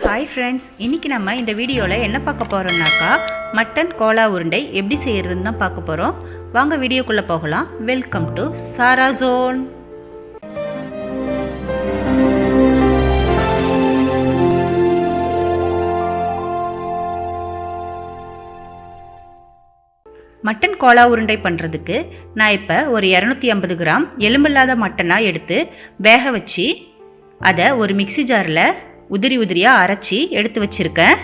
Hi friends, இன்னைக்கு நம்ம இந்த வீடியோல என்ன பார்க்க போறோம்னாக்கா மட்டன் கோலா உருண்டை எப்படி செய்யறதுன்னு தான் பார்க்க போறோம். வாங்க வீடியோக்குள்ள போகலாம். Welcome to Sara John. Mutton கோலா உருண்டை பண்ணுறதுக்கு நான் இப்போ ஒரு 250 கிராம் எலும்பில்லாத மட்டனாக எடுத்து வேக வச்சு அதை ஒரு மிக்சி ஜாரில் உதிரியாக அரைச்சி எடுத்து வச்சுருக்கேன்.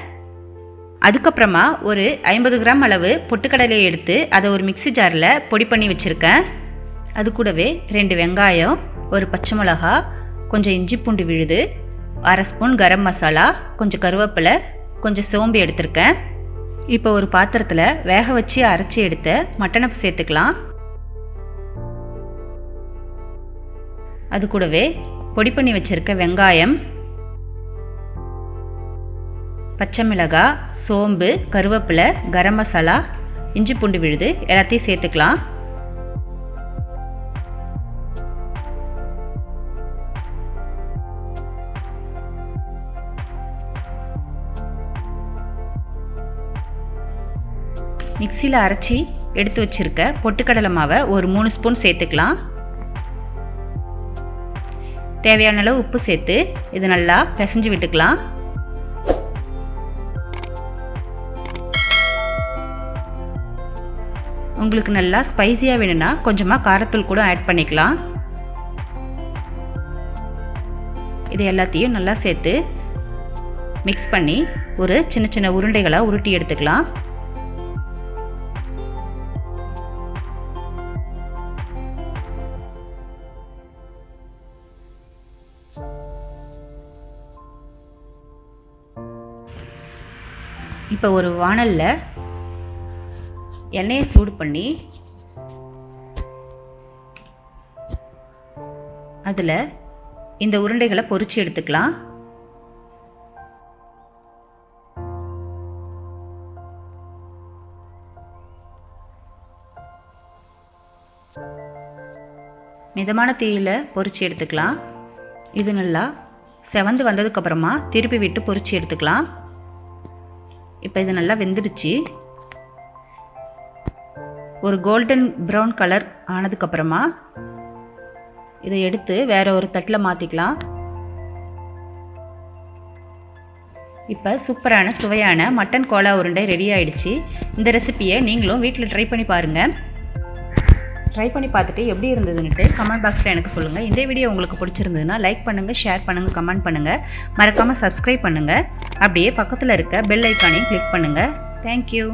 அதுக்கப்புறமா ஒரு 50 கிராம் அளவு பொட்டுக்கடலையை எடுத்து அதை ஒரு மிக்சி ஜாரில் பொடி பண்ணி வச்சுருக்கேன். அது கூடவே 2 வெங்காயம், ஒரு பச்சை மிளகா, கொஞ்சம் இஞ்சி பூண்டு விழுது, 1/2 ஸ்பூன் கரம் மசாலா, கொஞ்சம் கருவேப்பிலை, கொஞ்சம் சோம்பு எடுத்திருக்கேன். இப்போ ஒரு பாத்திரத்தில் வேக வச்சு அரைச்சி எடுத்த மட்டனை சேர்த்துக்கலாம். அது கூடவே பொடி பண்ணி வச்சிருக்க வெங்காயம், பச்சை மிளகாய், சோம்பு, கருவேப்பிலை, கரம் மசாலா, இஞ்சி பூண்டு விழுது எல்லாத்தையும் சேர்த்துக்கலாம். மிக்சியில் அரைச்சி எடுத்து வச்சிருக்க பொட்டுக்கடலை மாவை ஒரு 3 ஸ்பூன் சேர்த்துக்கலாம். தேவையான அளவு உப்பு சேர்த்து இது நல்லா பிசைஞ்சு விட்டுக்கலாம். உங்களுக்கு நல்லா ஸ்பைசியாக வேணும்னா கொஞ்சமாக காரத்தூள் கூட ஆட் பண்ணிக்கலாம். இது எல்லாத்தையும் நல்லா சேர்த்து மிக்ஸ் பண்ணி ஒரு சின்ன சின்ன உருண்டைகளாக உருட்டி எடுத்துக்கலாம். இப்போ ஒரு வாணல்ல எண்ணெயை சூடு பண்ணி அதில் இந்த உருண்டைகளை பொரிச்சு எடுத்துக்கலாம். மிதமான தீயில பொரிச்சு எடுத்துக்கலாம். இது நல்லா செவந்து வந்ததுக்கப்புறமா திருப்பி விட்டு பொரிச்சு எடுத்துக்கலாம். இப்போ இது நல்லா வெந்துடுச்சு. ஒரு கோல்டன் ப்ரௌன் கலர் ஆனதுக்கப்புறமா இதை எடுத்து வேற ஒரு தட்டில் மாற்றிக்கலாம். இப்போ சூப்பரான சுவையான மட்டன் கோலா உருண்டை ரெடி ஆயிடுச்சு. இந்த ரெசிபியை நீங்களும் வீட்டில் ட்ரை பண்ணி பாருங்கள். ட்ரை பண்ணி பார்த்துட்டு எப்படி இருந்ததுன்னுட்டு கமெண்ட் பாக்ஸில் எனக்கு சொல்லுங்கள். இந்த வீடியோ உங்களுக்கு பிடிச்சிருந்ததுன்னா லைக் பண்ணுங்கள், ஷேர் பண்ணுங்கள், கமெண்ட் பண்ணுங்கள், மறக்காமல் சப்ஸ்கிரைப் பண்ணுங்கள். அப்படியே பக்கத்தில் இருக்க பெல் ஐக்கானையும் கிளிக் பண்ணுங்கள். தேங்க்யூ.